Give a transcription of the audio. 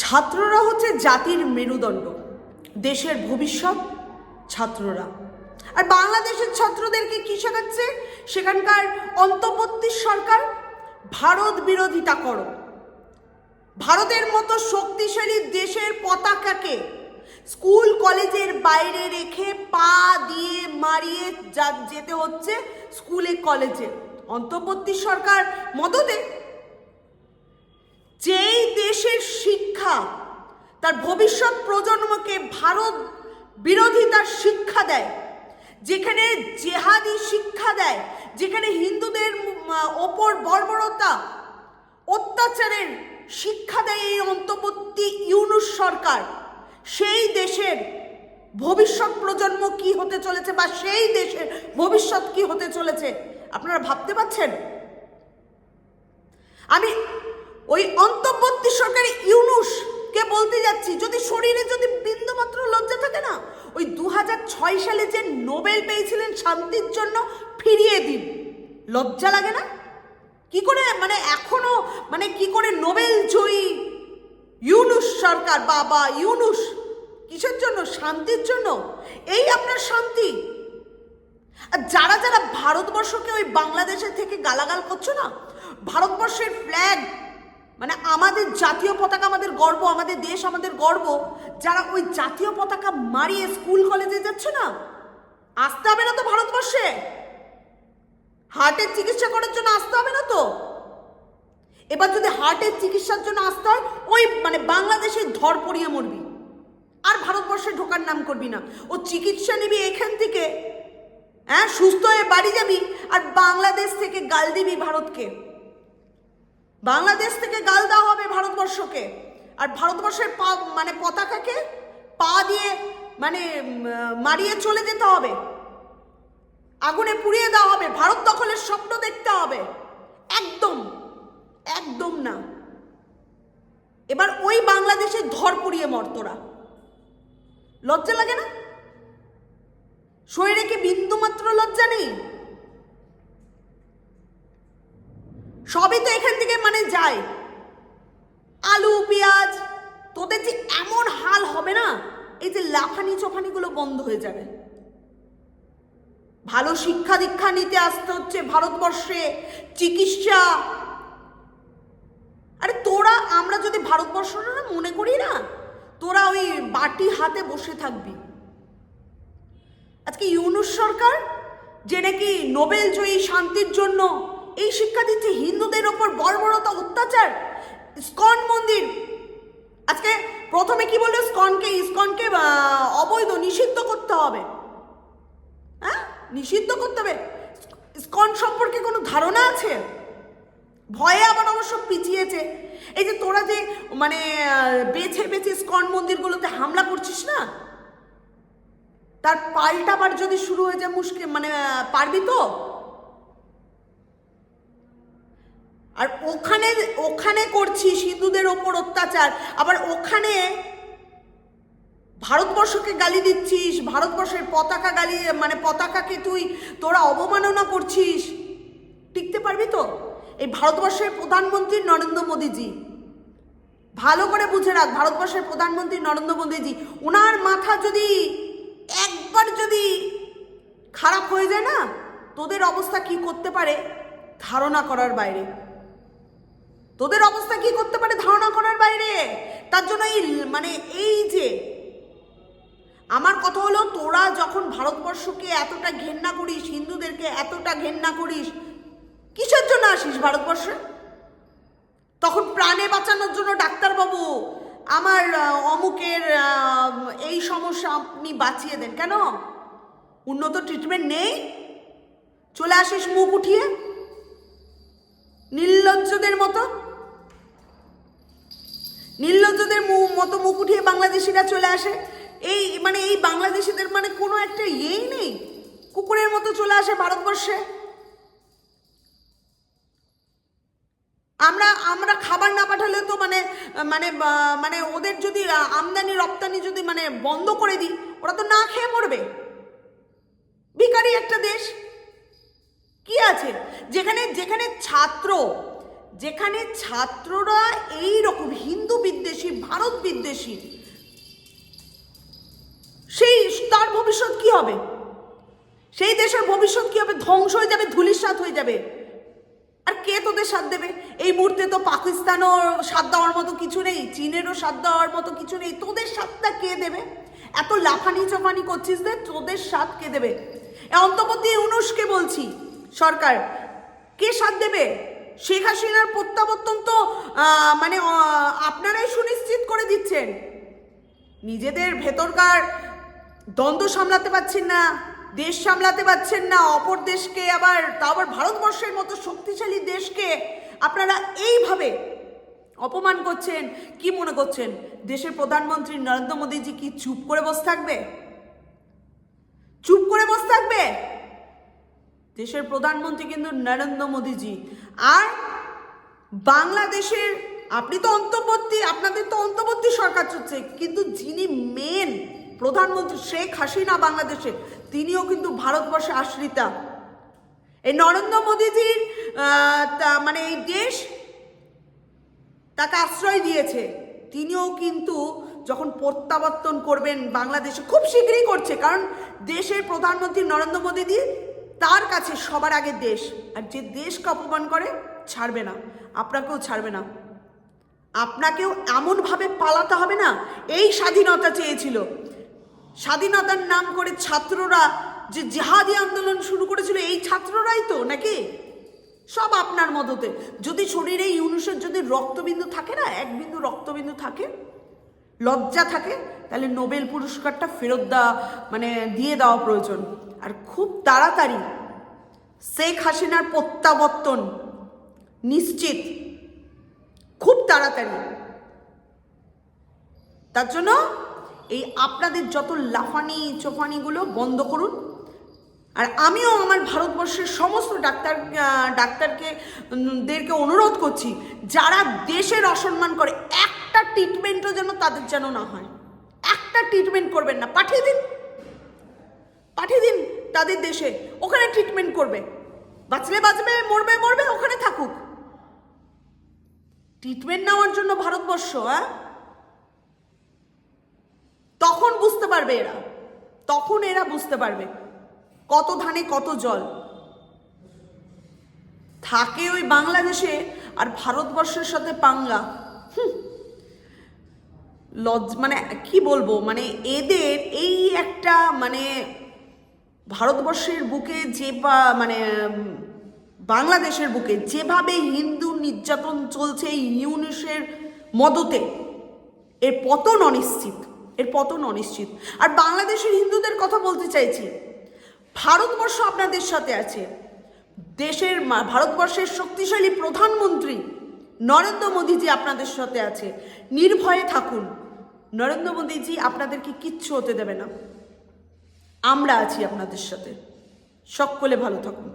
ছাত্ররা হচ্ছে জাতির মেরুদণ্ড, দেশের ভবিষ্যৎ ছাত্ররা। আর বাংলাদেশের ছাত্রদেরকে কি শেখাচ্ছে? সেখানকার অন্তর্বর্তী সরকার ভারত বিরোধিতা করো, ভারতের মতো শক্তিশালী দেশের পতাকাকে স্কুল কলেজের বাইরে রেখে পা দিয়ে মারিয়ে যেতে হচ্ছে স্কুলে কলেজে অন্তর্বর্তী সরকার মদদে। যেই দেশের শিক্ষা তার ভবিষ্যৎ প্রজন্মকে ভারত বিরোধিতার শিক্ষা দেয়, যেখানে জেহাদি শিক্ষা দেয়, যেখানে হিন্দুদের ওপর বর্বরতা অত্যাচারের শিক্ষা দেয় এই অন্তর্বর্তী ইউনূস সরকার, সেই দেশের ভবিষ্যৎ প্রজন্ম কি হতে চলেছে বা সেই দেশের ভবিষ্যৎ কি হতে চলেছে আপনারা ভাবতে পারছেন? আমি ওই অন্তর্বর্তী সরকার ইউনূসকে বলতে যাচ্ছি, যদি শরীরে যদি বিন্দুমাত্র লজ্জা থাকে না, ওই 2006 সালে যে নোবেল পেয়েছিলেন শান্তির জন্য, ফিরিয়ে দিন। লজ্জা লাগে না? কি করে এখনো কি করে নোবেল জয়ী ইউনূস সরকার বা ইউনূস কিসের জন্য? শান্তির জন্য। এই আপনার শান্তি। আর যারা যারা ভারতবর্ষকে ওই বাংলাদেশের থেকে গালাগাল করছো না, ভারতবর্ষের ফ্ল্যাগ আমাদের জাতীয় পতাকা আমাদের গর্ব, আমাদের দেশ আমাদের গর্ব, যারা ওই জাতীয় পতাকা মারিয়ে স্কুল কলেজে যাচ্ছে না, আসতে হবে না তো ভারতবর্ষে? হার্টের চিকিৎসা করার জন্য আসতে হবে না তো? এবার যদি হার্টের চিকিৎসার জন্য আসতে হয়, ওই বাংলাদেশে ধর পড়িয়ে মরবি, আর ভারতবর্ষে ঢোকার নাম করবি না। ও চিকিৎসা নিবি এখান থেকে, হ্যাঁ, সুস্থ হয়ে বাড়ি যাবি, আর বাংলাদেশ থেকে গাল দিবি ভারতকে। বাংলাদেশ থেকে গাল দেওয়া হবে ভারতবর্ষকে, আর ভারতবর্ষের পতাকাকে পা দিয়ে মারিয়ে চলে যেতে হবে, আগুনে পুড়িয়ে দেওয়া হবে, ভারত দখলের স্বপ্ন দেখতে হবে। একদম একদম না। এবার ওই বাংলাদেশে ধর পুড়িয়ে মর তোরা। লজ্জা লাগে না? শরীরে কি বিন্দুমাত্র লজ্জা নেই? সবই তো এখান থেকে যায়, আলু পেঁয়াজ। তোদের যে এমন হাল হবে না, এই যে লাফানি চোফানিগুলো বন্ধ হয়ে যাবে। ভালো শিক্ষা দীক্ষা নিতে আসতে হচ্ছে ভারতবর্ষে, চিকিৎসা। আরে তোরা, আমরা যদি ভারতবর্ষটা মনে করি না, তোরা ওই বাটি হাতে বসে থাকবি। আজকে ইউনূস সরকার, যে নাকি নোবেল জয়ী শান্তির জন্য, এই শিক্ষা দিচ্ছে হিন্দুদের ওপর বর্বরতা অত্যাচার। ইসকন মন্দির আজকে প্রথমে কি বললো? ইসকনকে অবৈধ নিষিদ্ধ করতে হবে। হ্যাঁ, নিষিদ্ধ করতে হবে। ইসকন সম্পর্কে কোনো ধারণা আছে? ভয়ে আবার অবশ্য পিছিয়েছে। এই যে তোরা যে বেছে বেছে ইসকন মন্দিরগুলোতে হামলা করছিস না, তার পাল্টাবার যদি শুরু হয়ে যায় মুশকিল, পারবি তো? আর ওখানে করছিস হিন্দুদের ওপর অত্যাচার, আবার ওখানে ভারতবর্ষকে গালি দিচ্ছিস, ভারতবর্ষের পতাকা গালি পতাকাকে তোরা অবমাননা করছিস। টিকতে পারবি তো? এই ভারতবর্ষের প্রধানমন্ত্রী নরেন্দ্র মোদীজি, ভালো করে বুঝে রাখ, ভারতবর্ষের প্রধানমন্ত্রী নরেন্দ্র মোদীজি, ওনার মাথা যদি একবার যদি খারাপ হয়ে যায় না, তোদের অবস্থা কি করতে পারে ধারণা করার বাইরে। তোদের অবস্থা কি করতে পারে ধারণা করার বাইরে। তার জন্য এই যে আমার কথা হলো, তোরা যখন ভারতবর্ষকে এতটা ঘেন্না করিস, হিন্দুদেরকে এতটা ঘেন্না করিস, কিসের জন্য আসিস ভারতবর্ষে? তখন প্রাণে বাঁচানোর জন্য ডাক্তারবাবু আমার অমুকের এই সমস্যা আপনি বাঁচিয়ে দেন, কেন? উন্নত ট্রিটমেন্ট নেই? চলে আসিস মুখ উঠিয়ে নির্লজ্জদের মতো মুখ উঠিয়ে বাংলাদেশিরা চলে আসে। এই এই বাংলাদেশিদের কোনো একটা ইয়েই নেই, কুকুরের মতো চলে আসে ভারতবর্ষে। আমরা খাবার না পাঠালে তো ওদের যদি আমদানি রপ্তানি যদি বন্ধ করে দিই, ওরা তো না খেয়ে মরবে। ভিখারি একটা দেশ। কি আছে যেখানে ছাত্র যেখানে ছাত্ররা এই রকম হিন্দু বিদ্বেষী, ভারত বিদ্বেষী, সেই তার ভবিষ্যৎ কি হবে? সেই দেশের ভবিষ্যৎ কি হবে? ধ্বংস হয়ে যাবে, ধূলিসাৎ হয়ে যাবে। আর কে তোদের সাথ দেবে? এই মুহূর্তে তো পাকিস্তানও সাথ দেওয়ার মতো কিছু নেই, চীনেরও সাথ দেওয়ার মতো কিছু নেই। তোদের সাথটা কে দেবে? এত লাফানি চাফানি করছিস যে তোদের সাথ কে দেবে? অন্তর্বর্তী ইউনূসকে বলছি, সরকার কে সাথ দেবে? শেখ হাসিনার প্রত্যাবর্তন তো মানে আপনারাই সুনিশ্চিত করে দিচ্ছেন। নিজেদের ভেতরকার দ্বন্দ্ব সামলাতে পারছেন না, দেশ সামলাতে পারছেন না, অপর দেশকে আবার ভারতবর্ষের মতো শক্তিশালী দেশকে আপনারা এইভাবে অপমান করছেন। কি মনে করছেন দেশের প্রধানমন্ত্রী নরেন্দ্র মোদীজি কি চুপ করে বসে থাকবে? চুপ করে বসে থাকবে? দেশের প্রধানমন্ত্রী কিন্তু নরেন্দ্র মোদীজি। আর বাংলাদেশের আপনি তো অন্তর্বর্তী, আপনাদের তো অন্তর্বর্তী সরকার চলছে, কিন্তু যিনি মেন প্রধানমন্ত্রী শেখ হাসিনা বাংলাদেশে, তিনিও কিন্তু ভারতবর্ষে আশ্রিতা। এই নরেন্দ্র মোদীজির মানে এই দেশ তাকে আশ্রয় দিয়েছে। তিনিও কিন্তু যখন প্রত্যাবর্তন করবেন বাংলাদেশে, খুব শীঘ্রই করছে, কারণ দেশের প্রধানমন্ত্রী নরেন্দ্র মোদীজি, তার কাছে সবার আগে দেশ। আর যে দেশকে অপমান করে ছাড়বে না, আপনাকেও ছাড়বে না। আপনাকেও এমনভাবে পালাতে হবে না। এই স্বাধীনতা চেয়েছিল, স্বাধীনতার নাম করে ছাত্ররা যে জিহাদি আন্দোলন শুরু করেছিল, এই ছাত্ররাই তো নাকি? সব আপনার মদতে। যদি শরীরে ইউনূসের যদি রক্তবিন্দু থাকে না, এক বিন্দু রক্তবিন্দু থাকে, লজ্জা থাকে, তাহলে নোবেল পুরস্কারটা ফেরত দিয়ে দেওয়া প্রয়োজন। আর খুব তাড়াতাড়ি শেখ হাসিনার প্রত্যাবর্তন নিশ্চিত, খুব তাড়াতাড়ি। তার জন্য এই আপনাদের যত লাফানি চোফানিগুলো বন্ধ করুন। আর আমিও আমার ভারতবর্ষের সমস্ত ডাক্তারদেরকে অনুরোধ করছি, যারা দেশের অসম্মান করে, একটা ট্রিটমেন্টও যেন তাদের যেন না হয়। একটা ট্রিটমেন্ট করবেন না, পাঠিয়ে দিন তাদের দেশে, ওখানে ট্রিটমেন্ট করবে। বাঁচলে বাঁচবে, মরবে মরবে, ওখানে থাকুক। ট্রিটমেন্ট নেওয়ার জন্য ভারতবর্ষ, তখন বুঝতে পারবে এরা, তখন এরা বুঝতে পারবে কত ধানে কত জল থাকে ওই বাংলাদেশে আর ভারতবর্ষের সাথে পাঙ্গা। মানে কি বলবো, মানে এদের এই একটা ভারতবর্ষের বুকে যে বাংলাদেশের বুকে যেভাবে হিন্দু নির্যাতন চলছে এই ইউনূসের মদতে, এর পতন অনিশ্চিত, এর পতন অনিশ্চিত। আর বাংলাদেশের হিন্দুদের কথা বলতে চাইছি, ভারতবর্ষ আপনাদের সাথে আছে। ভারতবর্ষের শক্তিশালী প্রধানমন্ত্রী নরেন্দ্র মোদীজি আপনাদের সাথে আছে। নির্ভয়ে থাকুন, নরেন্দ্র মোদীজি আপনাদেরকে কিচ্ছু হতে দেবে না। আমরা আছি আপনাদের সাথে। সকলে ভালো থাকুন।